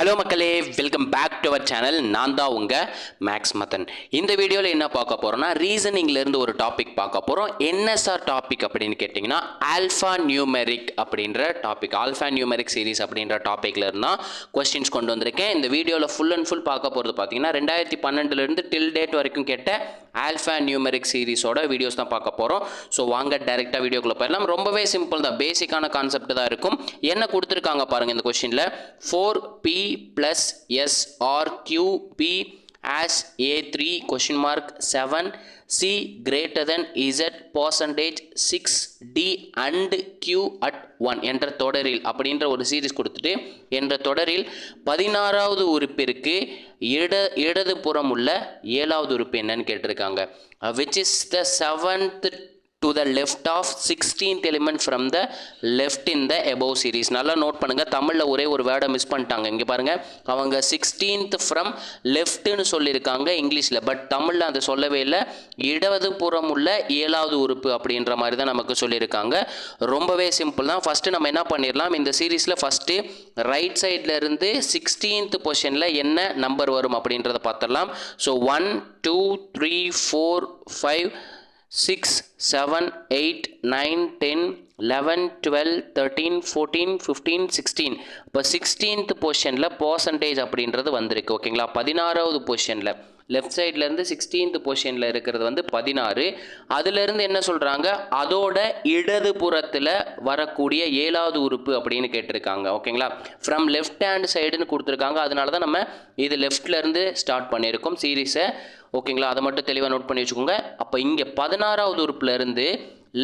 Hello மக்களே, welcome back to our channel. நான் தான் உங்கள் மேக்ஸ் மதன். இந்த வீடியோவில் என்ன பார்க்க போகிறோம்னா, ரீசனிங்லேருந்து ஒரு டாபிக் பார்க்க போகிறோம். என்ன சார் டாபிக் அப்படின்னு கேட்டிங்கன்னா, ஆல்ஃபா நியூமெரிக் அப்படின்ற டாபிக், ஆல்ஃபா நியூமெரிக் சீரிஸ் அப்படின்ற டாப்பிக்கில் இருந்தால் கொஸ்டின்ஸ் கொண்டு வந்திருக்கேன். இந்த வீடியோவில் ஃபுல் அண்ட் ஃபுல் பார்க்க போகிறது பார்த்தீங்கன்னா 2012 டில் டேட் வரைக்கும் கேட்ட ஆல்ஃபா நியூமெரிக் சீரிஸோட வீடியோஸ் தான் பார்க்க போகிறோம். ஸோ வாங்க டைரெக்டாக வீடியோக்குள்ளே போயிடலாம். ரொம்பவே சிம்பிள் தான், பேசிக்கான கான்செப்ட் தான் இருக்கும். என்ன கொடுத்துருக்காங்க பாருங்கள் இந்த கொஸ்டினில், 4p plus s or q p as a3 question mark 7 c greater than z percentage 6 d and q at 1 என்ற தொடரில் அப்படின்ற ஒரு சீரிஸ் கொடுத்துட்டு, என்ற தொடரில் 16வது உறுப்பிற்கு இடது புறம் உள்ள 7வது உறுப்பு என்னன்னு கேட்டிருக்காங்க. which is the 7th to the left of 16th element from the left in the above series. நல்லா நோட் பண்ணுங்க, தமிழில் ஒரே ஒரு வேர்டை மிஸ் பண்ணிட்டாங்க. இங்கே பாருங்க, அவங்க 16th from leftன்னு சொல்லியிருக்காங்க இங்கிலீஷில், பட் தமிழில் அதை சொல்லவே இல்லை. இடது புறம் உள்ள 7வது உறுப்பு அப்படின்ற மாதிரி தான் நமக்கு சொல்லியிருக்காங்க. ரொம்பவே சிம்பிள் தான். ஃபஸ்ட்டு நம்ம என்ன பண்ணிடலாம், இந்த சீரீஸில் ஃபஸ்ட்டு ரைட் சைடில் இருந்து 16th பொசிஷனில் என்ன நம்பர் வரும் அப்படின்றத பார்த்துடலாம். ஸோ 1 2 3 4 5 6 7 8 9 10 11 12 13 14 15 16. இப்போ 16th பொசிஷனில் பர்சன்டேஜ் அப்படின்றது வந்திருக்கு. ஓகேங்களா, 16வது பொசிஷனில் லெஃப்ட் சைட்லேருந்து 16th பொசிஷனில் இருக்கிறது வந்து 16. அதுலேருந்து என்ன சொல்கிறாங்க, அதோட இடது புறத்தில் வரக்கூடிய 7வது உறுப்பு அப்படின்னு கேட்டிருக்காங்க. ஓகேங்களா, ஃப்ரம் லெஃப்ட் ஹேண்ட் சைடுன்னு கொடுத்துருக்காங்க. அதனால தான் நம்ம இது லெஃப்ட்லேருந்து ஸ்டார்ட் பண்ணியிருக்கோம் சீரீஸை. ஓகேங்களா, அதை மட்டும் தெளிவாக நோட் பண்ணி வச்சுக்கோங்க. அப்போ இங்கே 16வது உறுப்புலேருந்து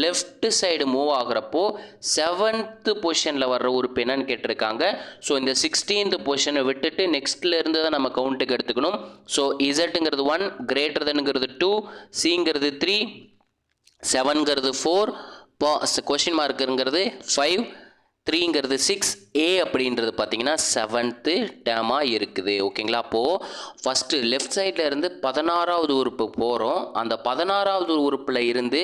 லெஃப்ட் சைடு மூவ் ஆகிறப்போ 7th பொசிஷனில் வர்ற உறுப்பு என்னன்னு கேட்டிருக்காங்க. ஸோ இந்த 16th பொசிஷனை விட்டுட்டு நெக்ஸ்ட்டில் இருந்து தான் நம்ம கவுண்ட்டுக்கு எடுத்துக்கணும். ஸோ இசட்டுங்கிறது 1, கிரேட்டர் தென்னுங்கிறது 2, சிங்கிறது 3, 7ங்கிறது 4, கொஷின் மார்க்குங்கிறது 5, 3ங்கிறது 6, ஏ அப்படின்றது பார்த்தீங்கன்னா 7th டேர்மாக இருக்குது. ஓகேங்களா, அப்போது ஃபஸ்ட்டு லெஃப்ட் சைடில் இருந்து 16வது உறுப்பு போகிறோம். அந்த 16வது உறுப்பில் இருந்து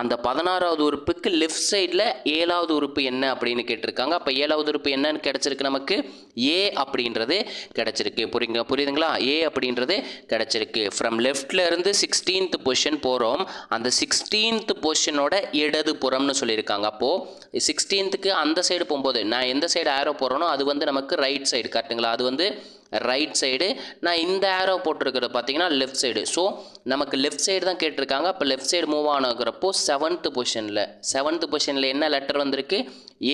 அந்த 16வது உறுப்புக்கு லெஃப்ட் சைடில் 7வது உறுப்பு என்ன அப்படின்னு கேட்டிருக்காங்க. அப்போ 7வது உறுப்பு என்னன்னு கிடச்சிருக்கு, நமக்கு ஏ அப்படின்றது கிடச்சிருக்கு. புரியுதுங்களா, ஏ அப்படின்றது கிடச்சிருக்கு. ஃப்ரம் லெஃப்டில் இருந்து 16th பொசிஷன் போகிறோம். அந்த 16th பொசிஷனோட இடது புறம்னு சொல்லியிருக்காங்க. அப்போது 16th அந்த சைடு போகும்போது நான் எந்த சைடு ஆரோ போடுறேனோ அது வந்து நமக்கு ரைட் சைடு, கரெக்டுங்களா, அது வந்து ரைட் சைடு. நான் இந்த ஆரோ போட்டிருக்கிறது பார்த்தீங்கன்னா லெஃப்ட் சைடு. ஸோ நமக்கு லெஃப்ட் சைடு தான் கேட்டிருக்காங்க. அப்போ லெஃப்ட் சைடு மூவ் ஆனக்கிறப்போ 7th பொசிஷனில் என்ன லெட்டர் வந்திருக்கு,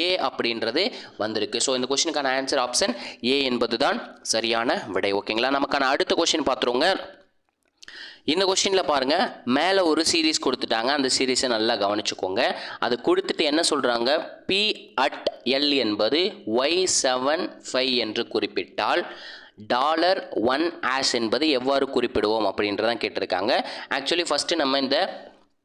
ஏ அப்படின்றது வந்திருக்கு. ஸோ இந்த கொஸ்டினுக்கான ஆன்சர் ஆப்ஷன் ஏ என்பது தான் சரியான விடை. ஓகேங்களா, நமக்கான அடுத்த கொஸ்டின் பார்த்துருவோங்க. இந்த கொஸ்டினில் பாருங்கள், மேலே ஒரு சீரீஸ் கொடுத்துட்டாங்க. அந்த சீரீஸை நல்லா கவனிச்சுக்கோங்க. அது கொடுத்துட்டு என்ன சொல்கிறாங்க, பி அட் எல் என்பது y75 என்று குறிப்பிட்டால் $1 ஆஸ் என்பது எவ்வாறு குறிப்பிடுவோம் அப்படின்றதான் கேட்டிருக்காங்க. ஆக்சுவலி ஃபஸ்ட்டு நம்ம இந்த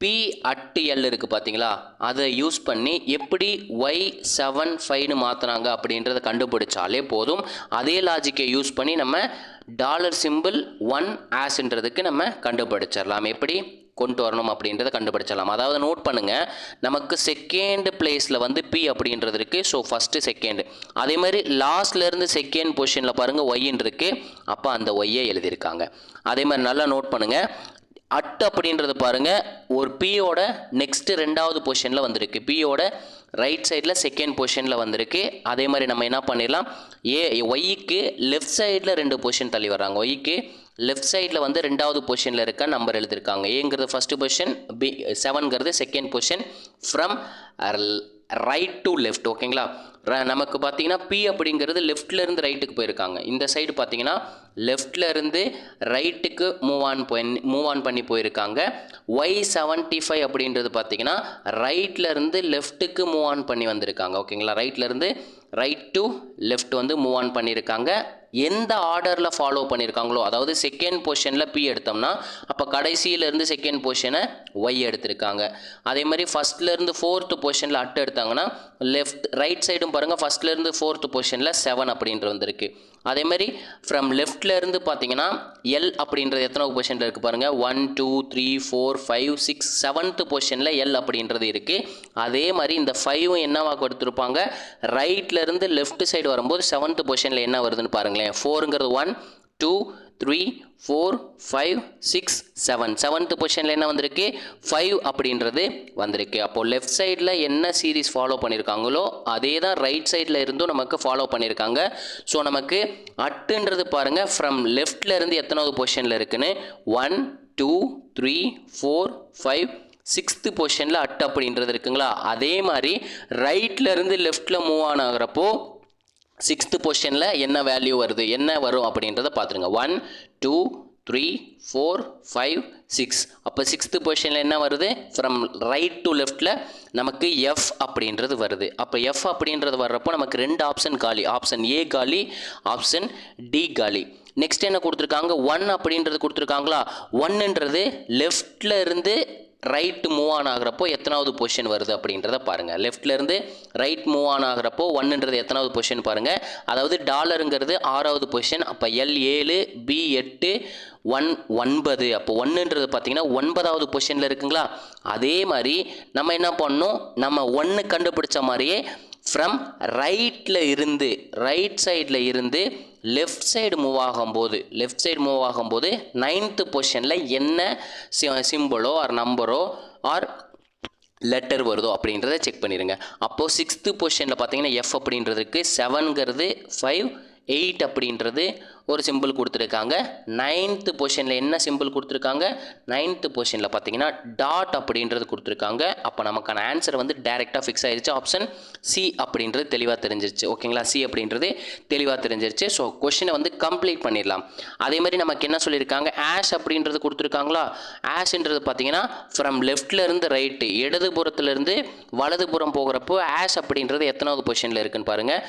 பி அட் எல் இருக்குது பார்த்தீங்களா, அதை யூஸ் பண்ணி எப்படி y75ன்னு மாற்றினாங்க அப்படின்றத கண்டுபிடிச்சாலே போதும். அதே லாஜிக்கை யூஸ் பண்ணி நம்ம டாலர் சிம்பிள் 1 ஆஸ்ன்றதுக்கு நம்ம கண்டுபிடிச்சிடலாம். எப்படி கொண்டு வரணும் அப்படின்றத கண்டுபிடிச்சிடலாம். அதாவது நோட் பண்ணுங்கள், நமக்கு செகண்ட் பிளேஸில் வந்து பி அப்படின்றது இருக்குது. ஸோ ஃபஸ்ட்டு செகண்ட், அதே மாதிரி லாஸ்ட்லேருந்து செகண்ட் பொசிஷனில் பாருங்கள் ஒய்ன்னு இருக்குது. அப்போ அந்த ஒய்யை எழுதியிருக்காங்க. அதே மாதிரி நல்லா நோட் பண்ணுங்கள், அட் அப்படின்றது பாருங்கள், ஒரு பியோட நெக்ஸ்ட்டு 2வது பொசிஷனில் வந்திருக்கு. பியோட ரைட் சைடில் செகண்ட் பொசிஷனில் வந்திருக்கு. அதே மாதிரி நம்ம என்ன பண்ணிடலாம், ஒய்க்கு லெஃப்ட் சைடில் 2 பொசிஷன் தள்ளி வர்றாங்க. ஒய்க்கு லெஃப்ட் சைடில் வந்து 2வது பொசிஷனில் இருக்க நம்பர் எழுதியிருக்காங்க. ஏங்கிறது ஃபஸ்ட்டு பொசிஷன், பி 7ங்கிறது second position, from right to left. ஓகேங்களா, நமக்கு பார்த்தீங்கன்னா பி அப்படிங்கிறது லெஃப்ட்லேருந்து ரைட்டுக்கு போயிருக்காங்க. இந்த சைடு பார்த்தீங்கன்னா லெஃப்ட்லேருந்து ரைட்டுக்கு மூவ் ஆன் பண்ணி போயிருக்காங்க. y75 அப்படின்றது பார்த்தீங்கன்னா ரைட்லேருந்து லெஃப்ட்டுக்கு மூவ் ஆன் பண்ணி வந்திருக்காங்க. ஓகேங்களா, ரைட்லேருந்து ரைட் டு லெஃப்ட் வந்து மூவ் ஆன் பண்ணியிருக்காங்க. எந்த ஆர்டரில் ஃபாலோ பண்ணியிருக்காங்களோ, அதாவது செகண்ட் பொசிஷனில் பி எடுத்தோம்னா அப்போ கடைசியிலேருந்து செகண்ட் பொசிஷனை ஒய் எடுத்திருக்காங்க. அதே மாதிரி ஃபஸ்ட்லேருந்து 4th பொசிஷனில் அட் எடுத்தாங்கன்னா ரைட் சைடும் பாருங்கள், ஃபஸ்ட்லேருந்து 4th பொசிஷனில் 7 அப்படின்ட்டு வந்திருக்கு. அதே மாதிரி ஃப்ரம் லெஃப்டில் இருந்து பார்த்தீங்கன்னா எல் அப்படின்றது எத்தனாவது பொசிஷனில் இருக்குது பாருங்கள், 1 2 3 4 5 6 7th பொசிஷனில் எல் அப்படின்றது இருக்குது. அதே மாதிரி இந்த 5 என்னவா கொடுத்துருப்பாங்க, ரைட்டில் இருந்து லெஃப்ட் சைடு வரும்போது 7th பொசிஷனில் என்ன வருதுன்னு பாருங்களேன். 4ங்கிறது 1 2 3 4 5 6 7 7th பொசிஷனில் என்ன வந்திருக்கு, 5 அப்படின்றது வந்திருக்கு. அப்போது லெஃப்ட் சைடில் என்ன சீரீஸ் ஃபாலோ பண்ணியிருக்காங்களோ அதே தான் ரைட் சைடில் இருந்தும் நமக்கு ஃபாலோ பண்ணியிருக்காங்க. ஸோ நமக்கு அட்டுன்றது பாருங்கள் ஃப்ரம் லெஃப்டில் இருந்து எத்தனாவது பொசிஷனில் இருக்குன்னு 1 2 3 4 5 6th பொசிஷனில் அட்டு அப்படின்றது இருக்குங்களா. அதே மாதிரி ரைட்டில் இருந்து லெஃப்டில் மூவ் ஆன் ஆகிறப்போ 6th பொசிஷனில் என்ன வேல்யூ வருது, என்ன வரும் அப்படின்றத பார்த்துருங்க. 1 2 3 4 5 6. அப்போ 6th பொசிஷனில் என்ன வருது, ஃப்ரம் ரைட் டு லெஃப்டில் நமக்கு எஃப் அப்படின்றது வருது. அப்போ எஃப் அப்படின்றது வர்றப்போ நமக்கு 2 ஆப்ஷன் காலி, ஆப்ஷன் ஏ காலி, ஆப்ஷன் டி காலி. நெக்ஸ்ட் என்ன கொடுத்துருக்காங்க, 1 அப்படின்றது கொடுத்துருக்காங்களா. 1ன்றது லெஃப்டில் இருந்து ரைட் மூவ் ஆன் ஆகிறப்போ எத்தனாவது பொசிஷன் வருது அப்படின்றத பாருங்கள். லெஃப்ட்லேருந்து ரைட் மூவ் ஆன் ஆகிறப்போ 1ன்றது எத்தனாவது பொசிஷன் பாருங்கள். அதாவது டாலருங்கிறது 6வது பொசிஷன். அப்போ எல் 7 பி 8 1 9. அப்போ 1ன்றது பார்த்தீங்கன்னா 9வது பொசிஷனில் இருக்குங்களா. அதே மாதிரி நம்ம என்ன பண்ணணும், நம்ம 1 கண்டுபிடிச்ச மாதிரியே ஃப்ரம் ரைட்டில் இருந்து ரைட் சைடில் இருந்து லெஃப்ட் சைடு மூவ் ஆகும்போது 9th பொசிஷனில் என்ன சிம்பிளோ ஆர் நம்பரோ ஆர் லெட்டர் வருதோ அப்படின்றத செக் பண்ணிடுங்க. அப்போது 6th பொசிஷனில் பார்த்தீங்கன்னா எஃப் அப்படின்றதுக்கு 7ங்கிறது 5 8 அப்படின்றது ஒரு சிம்பிள் கொடுத்துருக்காங்க. 9th பொசிஷனில் என்ன சிம்பிள் கொடுத்துருக்காங்க, 9th பொசிஷனில் பார்த்தீங்கன்னா டாட் அப்படின்றது கொடுத்துருக்காங்க. அப்போ நமக்கான ஆன்சர் வந்து டைரெக்டாக ஃபிக்ஸ் ஆகிடுச்சு. ஆப்ஷன் சி அப்படின்றது தெளிவாக தெரிஞ்சிருச்சு. ஓகேங்களா, சி அப்படின்றது தெளிவாக தெரிஞ்சிருச்சு. ஸோ கொஷினை வந்து கம்ப்ளீட் பண்ணிடலாம். அதே மாதிரி நமக்கு என்ன சொல்லியிருக்காங்க, ஆஷ் அப்படின்றது கொடுத்துருக்காங்களா. ஆஷ்ன்றது பார்த்தீங்கன்னா ஃப்ரம் லெஃப்டில் இருந்து ரைட்டு, இடதுபுறத்துலேருந்து வலதுபுறம் போகிறப்போ ஆஷ் அப்படின்றது எத்தனாவது பொசிஷனில் இருக்குன்னு பாருங்கள்.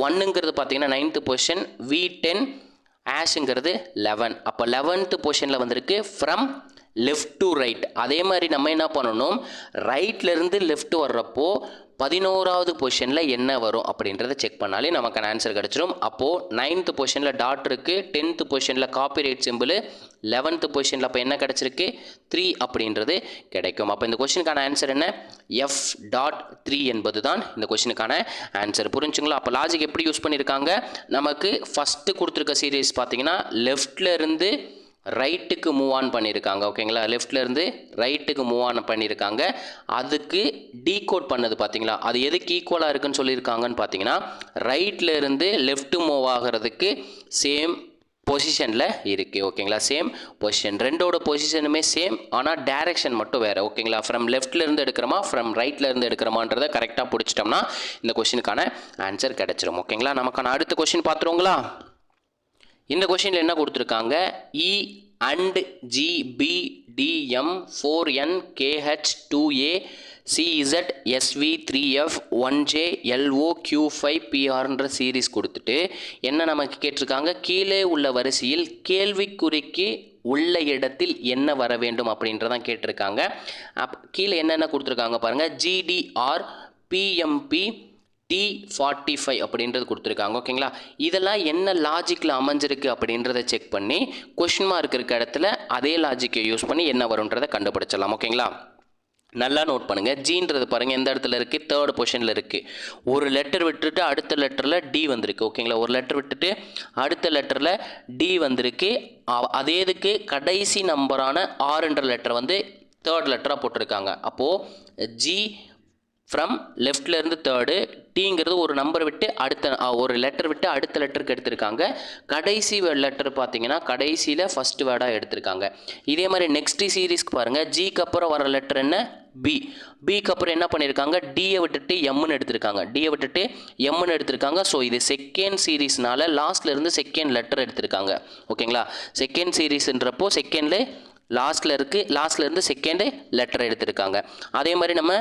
1ங்கிறது பார்த்தீங்கன்னா 9th பொசிஷன், V10 ஆஷுங்கிறது 11. அப்போ 11th பொசிஷனில் வந்திருக்கு ஃப்ரம் லெஃப்ட் டு ரைட். அதே மாதிரி நம்ம என்ன பண்ணணும், ரைட்லேருந்து லெஃப்ட் வர்றப்போ 11வது பொசிஷனில் என்ன வரும் அப்படின்றத செக் பண்ணாலே நமக்கான ஆன்சர் கிடச்சிரும். அப்போது 9th பொசிஷனில் டாட் இருக்குது, 10th பொசிஷனில் காப்பிரைட் சிம்பிள், 11th பொசிஷனில் அப்போ என்ன கிடச்சிருக்கு 3 அப்படின்றது கிடைக்கும். அப்போ இந்த கொஷினுக்கான ஆன்சர் என்ன, F.3 என்பது தான் இந்த கொஷினுக்கான ஆன்சர். புரிஞ்சுங்களா. அப்போ லாஜிக் எப்படி யூஸ் பண்ணியிருக்காங்க, நமக்கு ஃபஸ்ட்டு கொடுத்துருக்க சீரீஸ் பார்த்தீங்கன்னா லெஃப்டில் இருந்து ரைட்டுக்கு மூவ் ஆன் பண்ணியிருக்காங்க. ஓகேங்களா, லெஃப்ட்லேருந்து ரைட்டுக்கு மூவ் ஆன் பண்ணியிருக்காங்க. அதுக்கு டீகோட் பண்ணது பார்த்தீங்களா, அது எதுக்கு ஈக்குவலாக இருக்குன்னு சொல்லியிருக்காங்கன்னு பார்த்தீங்கன்னா ரைட்டில் இருந்து லெஃப்ட் மூவ் ஆகிறதுக்கு சேம் பொசிஷனில் இருக்குது. ஓகேங்களா, சேம் பொசிஷன், ரெண்டோட பொசிஷனுமே சேம், ஆனால் டைரெக்ஷன் மட்டும் வேறு. ஓகேங்களா, ஃப்ரம் லெஃப்ட்லேருந்து எடுக்கிறோமா ஃப்ரம் ரைட்லேருந்து எடுக்கிறோமான்றதை கரெக்டாக பிடிச்சிட்டோம்னா இந்த கொஷினுக்கான ஆன்சர் கிடச்சிரும். ஓகேங்களா, நமக்கான அடுத்த கொஷின் பார்த்துருவோங்களா. இந்த கொஷினில் என்ன கொடுத்துருக்காங்க, E and G B D M 4N KH 2A CZ SV 3F 1J LO Q5 PR series கொடுத்துட்டு என்ன நமக்கு கேட்டிருக்காங்க, கீழே உள்ள வரிசையில் கேள்விக்குறிக்கு உள்ள இடத்தில் என்ன வர வேண்டும் அப்படின்றதான் கேட்டிருக்காங்க. கீழே என்னென்ன கொடுத்துருக்காங்க பாருங்கள், GDR PMP T45 அப்படின்றது கொடுத்துருக்காங்க. ஓகேங்களா, இதெல்லாம் என்ன லாஜிக்கில் அமைஞ்சிருக்கு அப்படின்றத செக் பண்ணி கொஷின் மார்க் இருக்க இடத்துல அதே லாஜிக்கை யூஸ் பண்ணி என்ன வரும்ன்றதை கண்டுபிடிச்சிடலாம். ஓகேங்களா, நல்லா நோட் பண்ணுங்கள். ஜீன்றது பாருங்கள் எந்த இடத்துல இருக்குது, 3rd பொசிஷனில் இருக்குது. ஒரு லெட்டர் விட்டுட்டு அடுத்த லெட்டரில் டி வந்திருக்கு. ஓகேங்களா, ஒரு லெட்டர் விட்டுட்டு அடுத்த லெட்டரில் டி வந்திருக்கு. அதே இதுக்கு கடைசி நம்பரான ஆறுன்ற லெட்டர் வந்து 3rd லெட்டராக போட்டிருக்காங்க. அப்போது ஜி ஃப்ரம் லெஃப்ட்லேருந்து 3rd, டீங்கிறது ஒரு நம்பர் விட்டு ஒரு லெட்டர் விட்டு அடுத்த லெட்டருக்கு எடுத்திருக்காங்க. கடைசி லெட்டர் பார்த்தீங்கன்னா கடைசியில் ஃபஸ்ட் வேர்டாக எடுத்திருக்காங்க. இதே மாதிரி நெக்ஸ்ட் சீரீஸ்க்கு பாருங்கள், ஜிக்கு அப்புறம் வர லெட்டர் என்ன, பி. பிக்கு அப்புறம் என்ன பண்ணியிருக்காங்க, டியை விட்டுட்டு எம்னு எடுத்திருக்காங்க. ஸோ இது செகண்ட் சீரீஸ்னால லாஸ்ட்லேருந்து செகண்ட் லெட்டர் எடுத்திருக்காங்க. ஓகேங்களா, செகண்ட் சீரீஸ்ன்றப்போ செகண்டில் லாஸ்ட்டில் இருக்குது, லாஸ்ட்லேருந்து செகண்டு லெட்டர் எடுத்திருக்காங்க. அதே மாதிரி நம்ம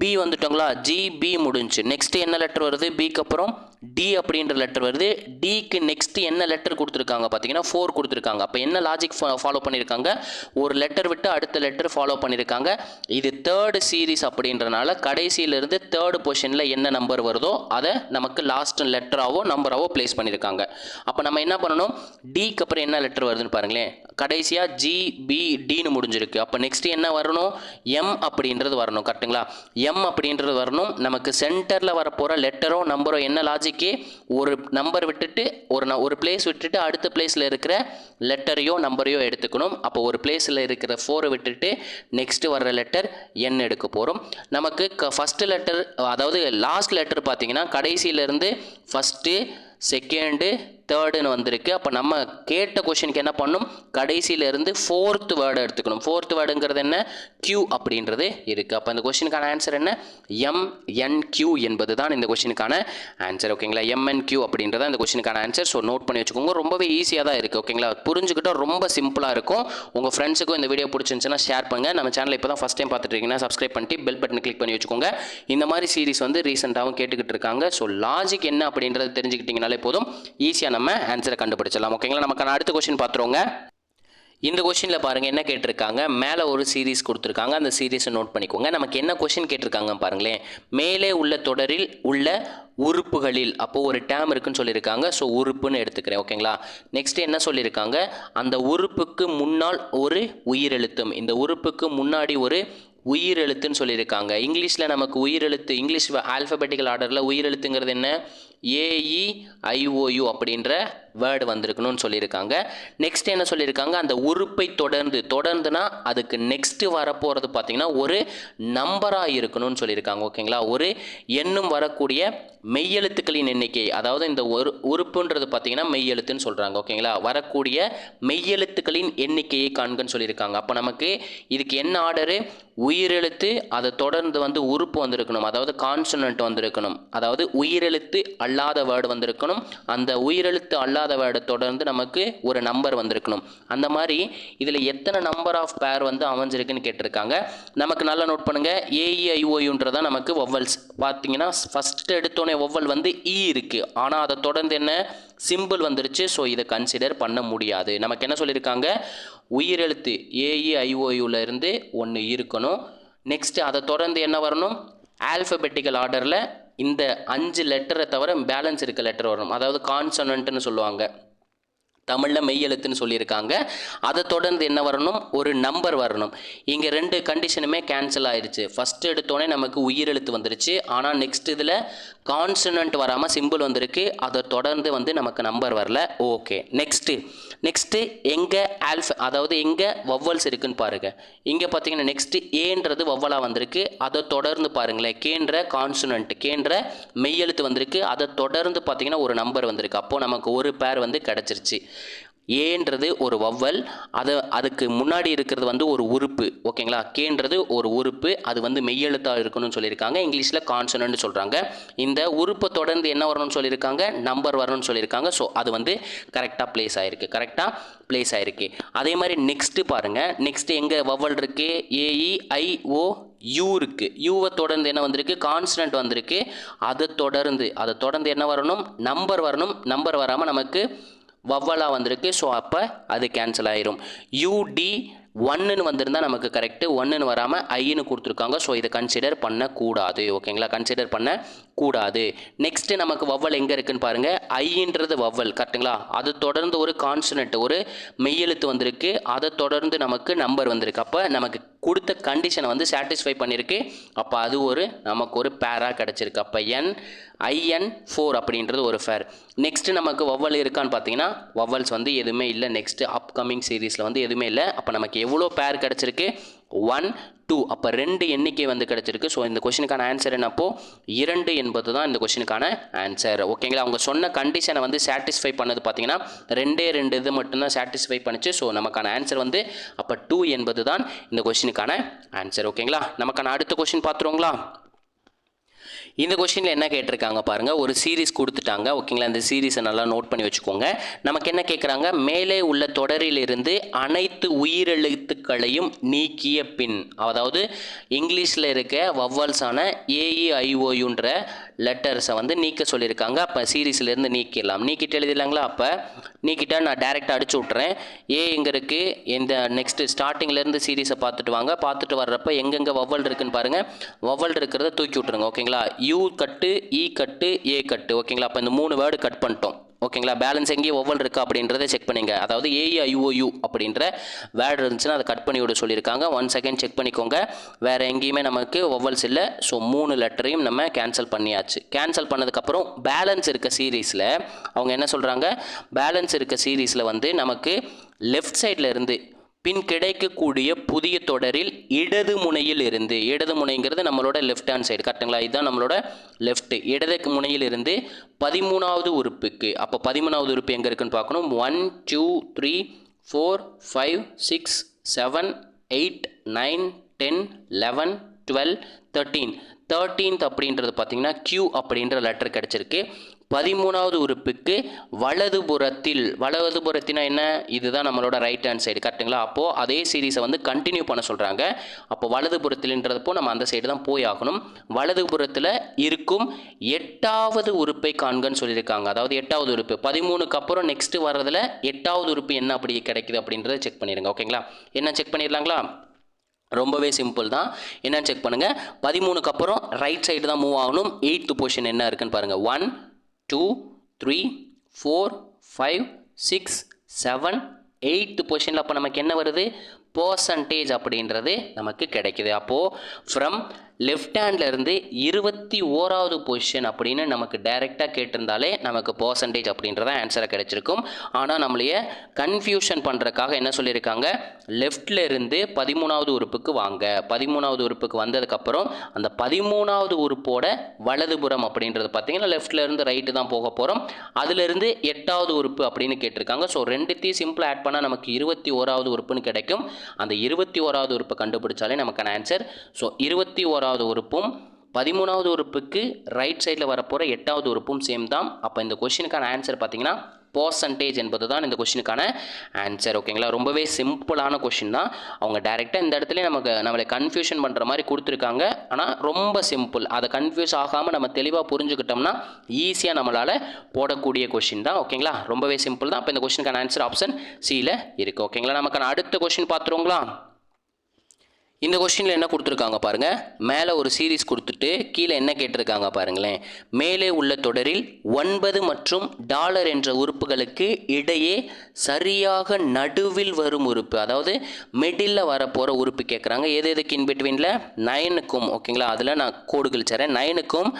பி வந்துட்டோங்களா, ஜி பி முடிஞ்சு. நெக்ஸ்ட்டு என்ன லெட்டர் வருது, பிக்கு அப்புறம் டி அப்படின்ற லெட்டர் வருது. டிக்கு நெக்ஸ்ட் என்ன லெட்டர் கொடுத்துருக்காங்க பார்த்தீங்கன்னா 4 கொடுத்துருக்காங்க. அப்போ என்ன லாஜிக் ஃபாலோ பண்ணியிருக்காங்க, ஒரு லெட்டர் விட்டு அடுத்த லெட்டர் ஃபாலோ பண்ணியிருக்காங்க. இது தேர்டு சீரீஸ் அப்படின்றனால கடைசியிலிருந்து தேர்டு பொசிஷனில் என்ன நம்பர் வருதோ அதை நமக்கு லாஸ்ட் லெட்டராகவோ நம்பராகவோ பிளேஸ் பண்ணியிருக்காங்க. அப்போ நம்ம என்ன பண்ணணும், டிக்கு அப்புறம் என்ன லெட்டர் வருதுன்னு பாருங்களேன். கடைசியாக ஜி பி டின்னு முடிஞ்சிருக்கு. அப்போ நெக்ஸ்ட் என்ன வரணும், எம் அப்படின்றது வரணும். கரெக்டுங்களா, எம் அப்படின்றது வரணும். நமக்கு சென்டரில் வரப்போகிற லெட்டரோ நம்பரோ என்ன லாஜிக்கு, ஒரு நம்பர் விட்டுட்டு ஒரு பிளேஸ் விட்டுட்டு அடுத்த பிளேஸில் இருக்கிற லெட்டரையோ நம்பரையோ எடுத்துக்கணும். அப்போ ஒரு பிளேஸில் இருக்கிற 4 விட்டுட்டு நெக்ஸ்ட் வர்ற லெட்டர் என் எடுக்க போகிறோம். நமக்கு ஃபஸ்ட்டு லெட்டர், அதாவது லாஸ்ட் லெட்டர் பார்த்தீங்கன்னா கடைசியிலேருந்து ஃபஸ்ட்டு செகண்டு தேர்டுன்னு வந்திருக்கு. அப்போ நம்ம கேட்ட கொஷனுக்கு என்ன பண்ணணும், கடைசியிலேருந்து 4th வேர்டு எடுத்துக்கணும். 4th வேர்டுங்கிறது என்ன, கியூ அப்படின்றது இருக்குது. அப்போ இந்த கொஷனுக்கான ஆன்சர் என்ன, MNQ என்பது தான் இந்த கொஷனுக்கான ஆன்சர். ஓகேங்களா, MNQ அப்படின்றத இந்த கொஷனுக்கான ஆன்சர். ஸோ நோட் பண்ணி வச்சுக்கோங்க, ரொம்பவே ஈஸியாக தான் இருக்குது. ஓகேங்களா, புரிஞ்சுக்கிட்டால் ரொம்ப சிம்பிளாக இருக்கும். உங்கள் ஃப்ரெண்ட்ஸுக்கும் இந்த வீடியோ பிடிச்சிருந்துச்சுன்னா ஷேர் பண்ணுங்கள். நம்ம சேனலை இப்போ தான் ஃபஸ்ட் டைம் பார்த்துட்டு இருக்கீங்கன்னா சப்ஸ்கிரைப் பண்ணிட்டு பெல் பட்டன் கிளிக் பண்ணி வச்சுக்கோங்க. இந்த மாதிரி சீரிஸ் வந்து ரீசெண்டாகவும் கேட்டுக்கிட்டு இருக்காங்க. ஸோ லாஜிக் என்ன அப்படின்றத தெரிஞ்சுக்கிட்டிங்கனாலே போதும், ஈஸியாக நம்ம ஆன்சரை கண்டுபிடிச்சலாம். ஓகேங்களா, நமக்கான அடுத்த கொஸ்டின் பார்த்துருவோங்க. இந்த கொஸ்டினில் பாருங்கள் என்ன கேட்டிருக்காங்க, மேலே ஒரு சீரீஸ் கொடுத்துருக்காங்க, அந்த சீரீஸை நோட் பண்ணிக்கோங்க. நமக்கு என்ன கொஸ்டின் கேட்டிருக்காங்க பாருங்களேன், மேலே உள்ள தொடரில் உள்ள உறுப்புகளில், அப்போது ஒரு டேம் இருக்குன்னு சொல்லியிருக்காங்க. ஸோ உறுப்புன்னு எடுத்துக்கிறேன். ஓகேங்களா, நெக்ஸ்ட் என்ன சொல்லியிருக்காங்க, அந்த உறுப்புக்கு முன்னால் ஒரு உயிரெழுத்தும், இந்த உறுப்புக்கு முன்னாடி ஒரு உயிரெழுத்துன்னு சொல்லியிருக்காங்க. இங்கிலீஷில் நமக்கு உயிரெழுத்து, இங்கிலீஷ் ஆல்ஃபபெட்டிக்கல் ஆர்டரில் உயிரெழுத்துங்கிறது என்ன, AEIOU அப்படின்ற வேர்டு வந்திருக்கணும்னு சொல்லியிருக்காங்க. நெக்ஸ்ட் என்ன சொல்லியிருக்காங்க, அந்த உறுப்பை தொடர்ந்துனா அதுக்கு நெக்ஸ்ட்டு வரப்போகிறது பார்த்தீங்கன்னா ஒரு நம்பராக இருக்கணும்னு சொல்லியிருக்காங்க. ஓகேங்களா, ஒரு எண்ணும் வரக்கூடிய மெய்யெழுத்துக்களின் எண்ணிக்கை, அதாவது இந்த ஒரு உறுப்புன்றது பார்த்தீங்கன்னா மெய்யெழுத்துன்னு சொல்கிறாங்க. ஓகேங்களா, வரக்கூடிய மெய்யெழுத்துக்களின் எண்ணிக்கையை காண்கன்னு சொல்லியிருக்காங்க. அப்போ நமக்கு இதுக்கு என்ன ஆர்டரு, உயிரெழுத்து, அதை தொடர்ந்து வந்து உறுப்பு வந்திருக்கணும், அதாவது கான்சனன்ட் வந்திருக்கணும், அதாவது உயிரெழுத்து அல்லாத வேர்டு வந்திருக்கணும், அந்த உயிரெழுத்து அல்லாத வேர்டை தொடர்ந்து நமக்கு ஒரு நம்பர் வந்திருக்கணும். அந்த மாதிரி இதில் எத்தனை நம்பர் ஆஃப் பேர் வந்து அமைஞ்சிருக்குன்னு கேட்டிருக்காங்க. நமக்கு நல்லா நோட் பண்ணுங்க, AEIOUன்றதா நமக்கு வவ்வல்ஸ். பார்த்தீங்கன்னா ஃபர்ஸ்ட் எடுத்தோடனே வவ்வல் வந்து இ இருக்குது, ஆனால் அதை தொடர்ந்து என்ன சிம்பிள் வந்துருச்சு. ஸோ இதை கன்சிடர் பண்ண முடியாது. நமக்கு என்ன சொல்லியிருக்காங்க, உயிரெழுத்து AEIOUல இருந்து ஒன்று இருக்கணும். நெக்ஸ்ட் அதை தொடர்ந்து என்ன வரணும், ஆல்ஃபபெட்டிக்கல் ஆர்டரில் இந்த 5 லெட்டரை தவிர பேலன்ஸ் இருக்க லெட்டர் வரணும், அதாவது கான்சனன்ட்னு சொல்லுவாங்க, தமிழில் மெய்யெழுத்துன்னு சொல்லியிருக்காங்க. அதை தொடர்ந்து என்ன வரணும், ஒரு நம்பர் வரணும். இங்கே 2 கண்டிஷனுமே கேன்சல் ஆயிடுச்சு. ஃபஸ்ட்டு எடுத்தோடனே நமக்கு உயிரெழுத்து வந்துருச்சு, ஆனால் நெக்ஸ்ட் இதில் கான்சனன்ட் வராமல் சிம்பிள் வந்திருக்கு, அதை தொடர்ந்து வந்து நமக்கு நம்பர் வரல. ஓகே, நெக்ஸ்ட்டு எங்கே அதாவது எங்கே வவ்வல்ஸ் இருக்குன்னு பாருங்கள். இங்கே பார்த்தீங்கன்னா நெக்ஸ்ட்டு ஏன்றது வவ்வலாக வந்திருக்கு, அதை தொடர்ந்து பாருங்களேன் கேன்ற கான்சனன்ட், கேன்ற மெய்யெழுத்து வந்திருக்கு, அதை தொடர்ந்து பார்த்தீங்கன்னா ஒரு நம்பர் வந்திருக்கு. அப்போது நமக்கு ஒரு பேர் வந்து கிடச்சிருச்சு. ஏன்றது ஒரு வவ்வல், அதுக்கு முன்னாடி இருக்கிறது வந்து ஒரு உறுப்பு. ஓகேங்களா, கேன்றது ஒரு உறுப்பு, அது வந்து மெய்யெழுத்தாக இருக்கணும்னு சொல்லியிருக்காங்க, இங்கிலீஷில் கான்சனன்ட் சொல்கிறாங்க. இந்த உறுப்பை தொடர்ந்து என்ன வரணும்னு சொல்லியிருக்காங்க, நம்பர் வரணும்னு சொல்லியிருக்காங்க. ஸோ அது வந்து கரெக்டாக பிளேஸ் ஆயிருக்கு. அதே மாதிரி நெக்ஸ்ட்டு பாருங்கள், நெக்ஸ்ட்டு எங்கே வவ்வல் இருக்குது, AEIOU இருக்குது. யூவை தொடர்ந்து என்ன வந்திருக்கு, கான்ஸ்டன்ட் வந்திருக்கு, அதை தொடர்ந்து என்ன வரணும், நம்பர் வரணும். நம்பர் வராமல் நமக்கு வவ்வலாக வந்திருக்கு. ஸோ அப்போ அது கேன்சல் ஆயிரும். UD 1ன்னு வந்திருந்தால் நமக்கு கரெக்டு, 1ன்னு வராமல் ஐன்னு கொடுத்துருக்காங்க. ஸோ இதை கன்சிடர் பண்ணக்கூடாது. ஓகேங்களா, கன்சிடர் பண்ணக்கூடாது. நெக்ஸ்ட்டு நமக்கு வவ்வல் எங்கே இருக்குன்னு பாருங்கள், ஐன்றது வவ்வல் கரெக்டுங்களா, அது தொடர்ந்து ஒரு கான்சனன்ட், ஒரு மெய்யெழுத்து வந்திருக்கு, அதை தொடர்ந்து நமக்கு நம்பர் வந்திருக்கு. அப்போ நமக்கு கொடுத்த கண்டிஷனை வந்து சாட்டிஸ்ஃபை பண்ணியிருக்கு. அப்போ அது நமக்கு ஒரு பேராக கிடச்சிருக்கு. அப்போ IN4 அப்படின்றது ஒரு பேர். நெக்ஸ்ட்டு நமக்கு வவ்வல் இருக்கான்னு பார்த்தீங்கன்னா வவ்வல்ஸ் வந்து எதுவுமே இல்லை. நெக்ஸ்ட்டு அப்கமிங் சீரீஸில் வந்து எதுவுமே இல்லை. அப்போ நமக்கு எவ்வளோ பேர் கிடச்சிருக்கு, 1 2, அப்போ 2 எண்ணிக்கை வந்து கிடச்சிருக்கு. ஸோ இந்த கொஷினுக்கான ஆன்சர் என்னப்போ 2 என்பது தான் இந்த கொஷினுக்கான ஆன்சர். ஓகேங்களா, அவங்க சொன்ன கண்டிஷனை வந்து சாட்டிஸ்ஃபை பண்ணது பார்த்தீங்கன்னா 2 இது மட்டும்தான் சாட்டிஸ்ஃபை பண்ணிச்சு. ஸோ நமக்கான ஆன்சர் வந்து அப்போ 2 என்பது தான் இந்த கொஷினுக்கான ஆன்சர். ஓகேங்களா, நமக்கான அடுத்த கொஷின் பார்த்துருவோங்களா. இந்த கொஸ்டினில் என்ன கேட்டிருக்காங்க பாருங்கள், ஒரு சீரீஸ் கொடுத்துட்டாங்க ஓகேங்களா. இந்த சீரீஸை நல்லா நோட் பண்ணி வச்சுக்கோங்க. நமக்கு என்ன கேட்குறாங்க, மேலே உள்ள தொடரிலிருந்து அனைத்து உயிரெழுத்துக்களையும் நீக்கிய பின், அதாவது இங்கிலீஷில் இருக்க வவ்வல்ஸான ஏஇஐஓயுன்ற லெட்டர்ஸை வந்து நீக்க சொல்லியிருக்காங்க. அப்போ சீரீஸ்லேருந்து நீக்கிடலாம். நீக்கிட்டு எழுதிடலாங்களா? அப்போ நீக்கிட்டா நான் டேரெக்டாக அடிச்சு விட்றேன். ஏ எங்கே இருக்குது, இந்த நெக்ஸ்ட்டு ஸ்டார்டிங்லேருந்து சீரீஸை பார்த்துட்டு வாங்க. பார்த்துட்டு வர்றப்போ எங்கெங்கே வவ்வல் இருக்குன்னு பாருங்கள். வவ்வல் இருக்கிறத தூக்கி விட்ருங்க ஓகேங்களா. யூ கட்டு, இ கட்டு, ஏ கட்டு ஓகேங்களா. அப்போ இந்த 3 வேர்டு கட் பண்ணிட்டோம் ஓகேங்களா. பேலன்ஸ் எங்கேயும் ஒவ்வொரு இருக்கா அப்படின்றத செக் பண்ணிங்க. அதாவது ஏஇஐஓயு அப்படின்ற வேர்டு இருந்துச்சுன்னா அதை கட் பண்ணி விட சொல்லியிருக்காங்க. 1 செகண்ட் செக் பண்ணிக்கோங்க. வேறு எங்கேயுமே நமக்கு ஒவ்வொல்ஸ் இல்லை. ஸோ 3 லெட்டரையும் நம்ம கேன்சல் பண்ணியாச்சு. கேன்சல் பண்ணதுக்கப்புறம் பேலன்ஸ் இருக்க சீரீஸில் அவங்க என்ன சொல்கிறாங்க, பேலன்ஸ் இருக்க சீரீஸில் வந்து நமக்கு லெஃப்ட் சைடில் இருந்து பின் கிடைக்கக்கூடிய புதிய தொடரில் இடது முனையில் இருந்து, இடது முனைங்கிறது நம்மளோட லெஃப்ட் ஹேண்ட் சைடு கரெக்டுங்களா. இதுதான் நம்மளோட லெஃப்ட். இடது முனையில் இருந்து 13வது உறுப்புக்கு, அப்போ 13வது உறுப்பு எங்கே இருக்குன்னு பார்க்கணும். 1 2 3 4 5 6 7 8 9 10 11 12 13 13th அப்படின்றது பார்த்தீங்கன்னா Q அப்படின்ற லெட்டர் கிடச்சிருக்கு. 13வது உறுப்புக்கு வலதுபுறத்தினா என்ன, இதுதான் நம்மளோட ரைட் ஹேண்ட் சைடு கரெக்டுங்களா. அப்போது அதே சீரீஸை வந்து கண்டினியூ பண்ண சொல்கிறாங்க. அப்போ வலதுபுறத்தில்ன்றப்போ நம்ம அந்த சைடு தான் போய் ஆகணும். வலதுபுறத்தில் இருக்கும் 8வது உறுப்பை காண்கன்னு சொல்லியிருக்காங்க. அதாவது 8வது உறுப்பு 13க்கு அப்புறம் நெக்ஸ்ட்டு வர்றதில் 8வது உறுப்பு என்ன அப்படி கிடைக்குது அப்படின்றத செக் பண்ணிடுங்க ஓகேங்களா. என்ன செக் பண்ணிடலாங்களா? ரொம்பவே சிம்பிள் தான். என்னன்னு செக் பண்ணுங்கள். 13க்கு அப்புறம் ரைட் சைடு தான் மூவ் ஆகணும். 8th பொசிஷன் என்ன இருக்குன்னு பாருங்கள். 1 2 3 4 5 6 7 8th பொசிஷனில் அப்போ நமக்கு என்ன வருது, பர்சன்டேஜ் அப்படின்றது நமக்கு கிடைக்குது. அப்போது ஃப்ரம் லெஃப்ட் ஹேண்டில் இருந்து 21வது பொசிஷன் அப்படின்னு நமக்கு டைரெக்டாக கேட்டிருந்தாலே நமக்கு பர்சன்டேஜ் அப்படின்றத ஆன்சராக கிடைச்சிருக்கும். ஆனால் நம்மளைய கன்ஃபியூஷன் பண்ணுறதுக்காக என்ன சொல்லியிருக்காங்க, லெஃப்டில் இருந்து 13வது உறுப்புக்கு வாங்க. 13வது உறுப்புக்கு வந்ததுக்கப்புறம் அந்த 13வது உறுப்போட வலதுபுறம் அப்படின்றது பார்த்தீங்கன்னா லெஃப்டில் இருந்து ரைட்டு தான் போக போகிறோம். அதிலிருந்து 8வது உறுப்பு அப்படின்னு கேட்டிருக்காங்க. ஸோ ரெண்டுத்தையும் சிம்பிளாக ஆட் பண்ணால் நமக்கு 21வது உறுப்புன்னு கிடைக்கும். அந்த 21வது உறுப்பை கண்டுபிடிச்சாலே நமக்கான ஆன்சர். ஸோ 21வது உறுப்பும் 13வது உறுப்புக்கு ரைட் சைடில் வரப்போகிற 8வது உறுப்பும் சேம் தான். அப்போ இந்த கொஸ்டினுக்கான ஆன்சர் பார்த்தீங்கன்னா பர்சன்டேஜ் என்பது தான் இந்த கொஸ்டினுக்கான ஆன்சர் ஓகேங்களா. ரொம்பவே சிம்பிளான கொஸ்டின் தான். அவங்க டைரெக்டாக இந்த இடத்துல நம்மளை கன்ஃபியூஷன் பண்ணுற மாதிரி கொடுத்துருக்காங்க. ஆனால் ரொம்ப சிம்பிள். அதை கன்ஃபியூஸ் ஆகாமல் நம்ம தெளிவாக புரிஞ்சுக்கிட்டோம்னா ஈஸியாக நம்மளால் போடக்கூடிய கொஸ்டின் தான் ஓகேங்களா. ரொம்பவே சிம்பிள் தான். அப்போ இந்த கொஸ்டினுக்கான ஆன்சர் ஆப்ஷன் சியில் இருக்குது ஓகேங்களா. நமக்கான அடுத்த கொஸ்டின் பார்த்துருவோங்களா. இந்த கொஸ்டினில் என்ன கொடுத்துருக்காங்க பாருங்கள். மேலே ஒரு சீரீஸ் கொடுத்துட்டு கீழே என்ன கேட்டிருக்காங்க பாருங்களேன். மேலே உள்ள தொடரில் 9 மற்றும் டாலர் என்ற உறுப்புகளுக்கு இடையே சரியாக நடுவில் வரும் உறுப்பு, அதாவது மிடில் வரப்போகிற உறுப்பு கேட்குறாங்க. எது எதுக்கு இன்பிட்வீனில் 9க்கும் ஓகேங்களா. அதில் நான் கோடு கிழிச்சறேன். 9க்கும்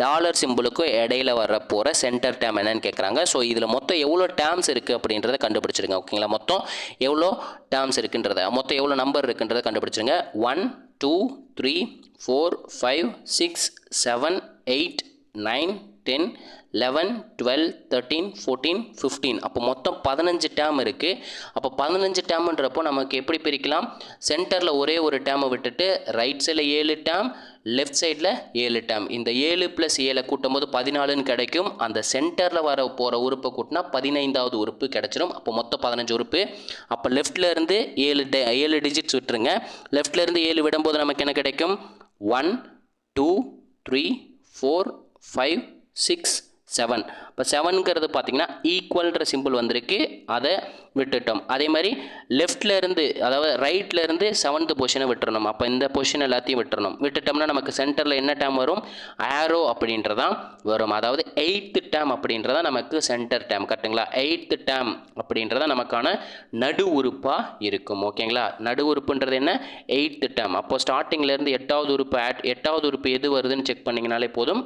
டாலர் சிம்பிளுக்கும் இடையில வரப்போகிற சென்டர் டேம் என்னன்னு கேட்குறாங்க. ஸோ இதில் மொத்தம் எவ்வளோ டேம்ஸ் இருக்குது அப்படின்றத கண்டுபிடிச்சிருங்க ஓகேங்களா. மொத்தம் எவ்வளோ டேர்ம்ஸ் இருக்குன்றத, மொத்தம் எவ்வளோ நம்பர் இருக்குன்றதை கண்டுபிடிச்சிருங்க. 1 2 3 4 5 6 7 8 9 10 11 12 13 14 15. அப்போ மொத்தம் 15 டேம் இருக்குது. அப்போ 15 டேம்ன்றப்போ நமக்கு எப்படி பிரிக்கலாம், சென்டரில் ஒரே ஒரு டேமை விட்டுட்டு ரைட் சைடில் 7 டேம், லெஃப்ட் சைடில் 7 டேம். இந்த 7 + 7 கூட்டும் போது 14ன்னு கிடைக்கும். அந்த சென்டரில் வர போகிற உறுப்பை கூட்டினா 15வது உறுப்பு கிடைச்சிடும். அப்போ மொத்தம் 15 உறுப்பு. அப்போ லெஃப்டில் இருந்து 7 டிஜிட்ஸ் விட்டுருங்க. லெஃப்டில் இருந்து 7 விடும்போது நமக்கு என்ன கிடைக்கும், 1 2 3 4 5 6 7. இப்போ 7ங்கிறது பார்த்தீங்கன்னா ஈக்குவல்ன்ற சிம்பிள் வந்திருக்கு, அதை விட்டுட்டோம். அதே மாதிரி லெஃப்டில் இருந்து, அதாவது ரைட்டில் இருந்து 7th பொசிஷனை விட்டுறணும். அப்போ இந்த பொசிஷன் எல்லாத்தையும் விட்டுட்டோம்னா நமக்கு சென்டரில் என்ன டேம் வரும், ஆரோ அப்படின்றதான் வரும். அதாவது 8th டேம் அப்படின்றதா நமக்கு சென்டர் டேம் கரெக்டுங்களா. 8th டேம் அப்படின்றத நமக்கான நடு உறுப்பாக இருக்கும் ஓகேங்களா. நடு உறுப்புன்றது என்ன, 8th டேம். அப்போ ஸ்டார்டிங்லேருந்து 8வது உறுப்பு எது வருதுன்னு செக் பண்ணிங்கனாலே போதும்.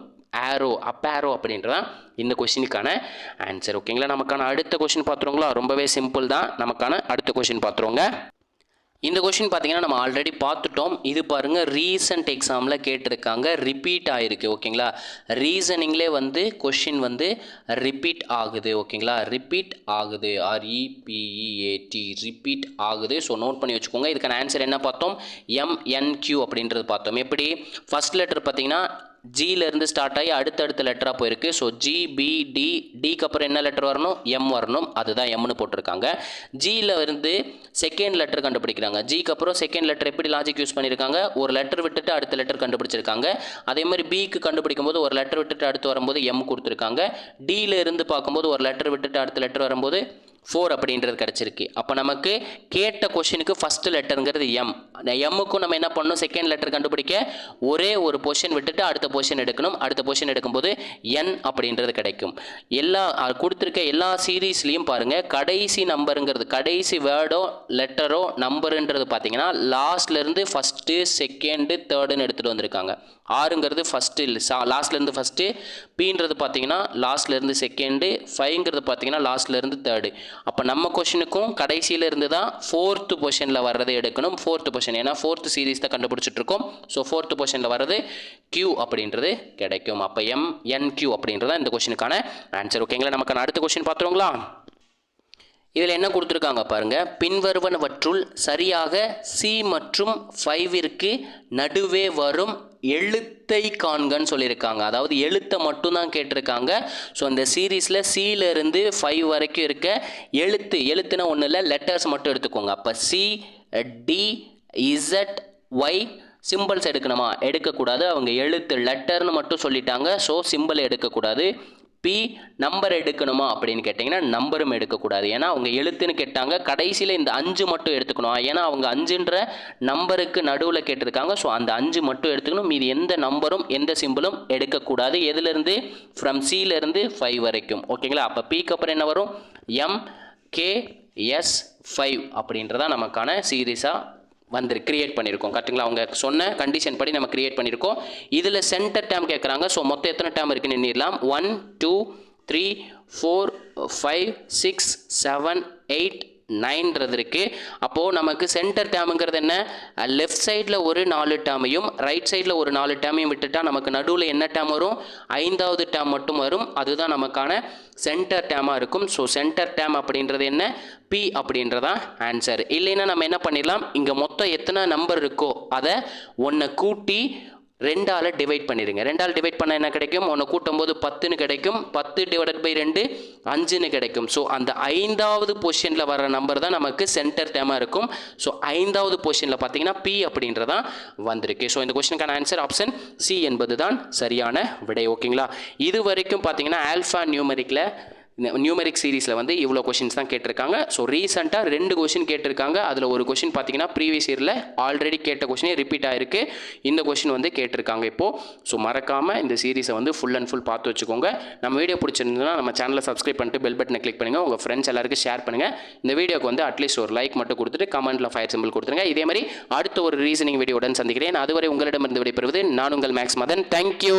ஆரோ, அப் ஆரோ அப்படின்றதான் இந்த கொஸ்டினுக்கான ஆன்சர் ஓகேங்களா. நமக்கான அடுத்த கொஸ்டின் பார்த்துருவோங்களா. ரொம்பவே சிம்பிள் தான். நமக்கான அடுத்த கொஸ்டின் பார்த்துருவோங்க. இந்த கொஸ்டின் பார்த்தீங்கன்னா நம்ம ஆல்ரெடி பார்த்துட்டோம். இது பாருங்கள், ரீசன்ட் எக்ஸாமில் கேட்டிருக்காங்க, ரிப்பீட் ஆகிருக்கு ஓகேங்களா. ரீசனிங்லே வந்து கொஸ்டின் வந்து ரிப்பீட் ஆகுது ஓகேங்களா. ரிப்பீட் ஆகுது, REPEAT, ரிப்பீட் ஆகுது. ஸோ நோட் பண்ணி வச்சுக்கோங்க. இதுக்கான ஆன்சர் என்ன பார்த்தோம், MNQ அப்படின்றது பார்த்தோம். எப்படி, ஃபர்ஸ்ட் லெட்டர் பார்த்தீங்கன்னா ஜியிலேருந்து ஸ்டார்ட் ஆகி அடுத்தடுத்த லெட்டராக போயிருக்கு. ஸோ ஜி, பி, டி, டிக்கு அப்புறம் என்ன லெட்டர் வரணும்? எம் வரணும். அதுதான் எம்னு போட்டிருக்காங்க. ஜியில் இருந்து செகண்ட் லெட்டர் கண்டுபிடிக்கிறாங்க. ஜிக்கு அப்புறம் செகண்ட் லெட்டர் எப்படி லாஜிக் யூஸ் பண்ணியிருக்காங்க? ஒரு லெட்டர் விட்டுட்டு அடுத்த லெட்டர் கண்டுபிடிச்சிருக்காங்க. அதே மாதிரி பிக்கு கண்டுபிடிக்கும் போது ஒரு லெட்டர் விட்டுட்டு அடுத்து வரும்போது எம் கொடுத்துருக்காங்க. டியில் இருந்து பார்க்கும்போது ஒரு லெட்டர் விட்டுட்டு அடுத்த லெட்டர் வரும்போது 4 அப்படின்றது கிடச்சிருக்கு. அப்போ நமக்கு கேட்ட கொஷினுக்கு ஃபஸ்ட்டு லெட்டருங்கிறது எம். எம்முக்கும் நம்ம என்ன பண்ணணும்? செகண்ட் லெட்டர் கண்டுபிடிக்க ஒரே ஒரு பொசிஷன் விட்டுட்டு அடுத்த பொசிஷன் எடுக்கணும். அடுத்த பொசிஷன் எடுக்கும்போது என் அப்படின்றது கிடைக்கும். எல்லா கொடுத்துருக்க எல்லா சீரீஸ்லேயும் பாருங்கள், கடைசி நம்பருங்கிறது, கடைசி வேர்டோ லெட்டரோ நம்பருன்றது பார்த்தீங்கன்னா லாஸ்ட்லேருந்து ஃபஸ்ட்டு, செகண்டு, தேர்டுன்னு எடுத்துகிட்டு வந்திருக்காங்க. 6ங்கிறது ஃபஸ்ட்டு, லாஸ்ட்லேருந்து ஃபஸ்ட்டு, பீன்றது பார்த்தீங்கன்னா லாஸ்ட்லேருந்து செகண்டு, 5ங்கிறது பார்த்தீங்கன்னா லாஸ்ட்லேருந்து தேர்டு. அப்போ நம்ம கொஷினுக்கும் கடைசியில் இருந்து தான் 4th பொசிஷனில் வர்றதை எடுக்கணும். 4th பொசிஷன், ஏன்னா 4th சீரீஸ் தான் கண்டுபிடிச்சிட்ருக்கோம். ஸோ 4th பொசிஷனில் வர்றது Q அப்படின்றது கிடைக்கும். அப்போ MNQ அப்படின்றது இந்த கொஷினுக்கான ஆன்சர். ஓகேங்களா? நமக்கான அடுத்த கொஷின் பார்த்துருங்களா? இதில் என்ன கொடுத்துருக்காங்க பாருங்கள். பின்வருவனவற்றுள் சரியாக C மற்றும் 5ற்கு நடுவே வரும் எழுத்தை காண்கன்னு சொல்லியிருக்காங்க. அதாவது எழுத்தை மட்டும்தான் கேட்டிருக்காங்க. ஸோ இந்த சீரீஸில் சியிலேருந்து 5 வரைக்கும் இருக்க எழுத்துனா ஒன்றும் இல்லை, லெட்டர்ஸ் மட்டும் எடுத்துக்கோங்க. அப்போ C, D, Z, Y symbols எடுக்கணுமா? எடுக்கக்கூடாது. அவங்க எழுத்து லெட்டர்னு மட்டும் சொல்லிட்டாங்க. ஸோ சிம்பிள் எடுக்கக்கூடாது. பி நம்பர் எடுக்கணுமா அப்படின்னு கேட்டிங்கன்னா நம்பரும் எடுக்கக்கூடாது. ஏன்னா அவங்க எழுத்துன்னு கேட்டாங்க. கடைசியில் இந்த 5 மட்டும் எடுத்துக்கணும். ஏன்னா அவங்க 5ன்ற நம்பருக்கு நடுவில் கேட்டிருக்காங்க. ஸோ அந்த 5 மட்டும் எடுத்துக்கணும். மீதி எந்த நம்பரும் எந்த சிம்பிளும் எடுக்கக்கூடாது. எதுலேருந்து? ஃப்ரம் சியிலேருந்து 5 வரைக்கும். ஓகேங்களா? அப்போ பிக்கு அப்புறம் என்ன வரும்? MKS5 அப்படின்றதான் நமக்கான சீரீஸாக கிரியேட் பண்ணியிருக்கோம். கரெக்டுங்களா? அவங்க சொன்ன கண்டிஷன் படி நம்ம கிரியேட் பண்ணியிருக்கோம். இதில் சென்டர் டேம் கேட்குறாங்க. ஸோ மொத்தம் எத்தனை டேம் இருக்குன்னு எண்ணிடலாம். 1 2 3 4 5 6 7 8 9ன்றது இருக்குது. அப்போது நமக்கு சென்டர் டேமுங்கிறது என்ன? லெஃப்ட் சைடில் ஒரு 4 டேமையும் ரைட் சைடில் ஒரு 4 டேமையும் விட்டுட்டால் நமக்கு நடுவில் என்ன டேம் வரும்? 5வது டேம் மட்டும் வரும். அதுதான் நமக்கான சென்டர் டேமாக இருக்கும். ஸோ சென்டர் டேம் அப்படின்றது என்ன? பி அப்படின்றதான் ஆன்சர். இல்லைன்னா நம்ம என்ன பண்ணிடலாம், இங்கே மொத்தம் எத்தனை நம்பர் இருக்கோ அதை ஒன்றை கூட்டி 2ஆல் டிவைட் பண்ணிடுங்க. 2ஆல் டிவைட் பண்ணால் என்ன கிடைக்கும்? ஒன்று கூட்டும் போது 10ன்னு கிடைக்கும். 10 டிவைடட் பை 2 5ன்னு கிடைக்கும். ஸோ அந்த 5வது பொசிஷனில் வர நம்பர் தான் நமக்கு சென்டர் டேமாக இருக்கும். ஸோ 5வது பொசிஷனில் பார்த்தீங்கன்னா பி அப்படின்றதான் வந்திருக்கு. ஸோ இந்த கொஸ்டினுக்கான ஆன்சர் ஆப்ஷன் சி என்பது தான் சரியான விடை. ஓகேங்களா? இது வரைக்கும் பார்த்தீங்கன்னா ஆல்ஃபா நியூமெரிக் சீரீஸில் இவ்வளோ கொஷின்ஸ் தான் கேட்டிருக்காங்க. ஸோ ரீசெண்டாக 2 கொஷின் கேட்டிருக்காங்க. அதில் ஒரு கொஷின் பார்த்தீங்கன்னா ப்ரீவியஸ் இயரில் ஆல்ரெடி கேட்ட கொஷினே ரிப்பீட் ஆகிருக்கு. இந்த கொஷின் கேட்டிருக்காங்க இப்போது. ஸோ மறக்காமல் இந்த சீரீஸை ஃபுல் அண்ட் ஃபுல் பார்த்து வச்சுக்கோங்க. நம்ம வீடியோ பிடிச்சிருந்ததுன்னா நம்ம சேனலை சப்ஸ்கிரைப் பண்ணிட்டு பெல் பட்டனை கிளிக் பண்ணுங்கள். உங்கள் ஃப்ரெண்ட்ஸ் எல்லாருக்கும் ஷேர் பண்ணுங்கள். இந்த வீடியோக்கு அட்லீஸ்ட் ஒரு லைக் மட்டும் கொடுத்துட்டு கமெண்ட்டில் ஃபயர் சிம்பிள் கொடுத்துருங்க. இதே மாதிரி அடுத்த ஒரு ரீசனிங் வீடியோவுடன் சந்திக்கிறேன். அதுவரை உங்களிடமிருந்து விடைபெறுவது நான் உங்கள் மேக்ஸ் மதன். தேங்க்யூ.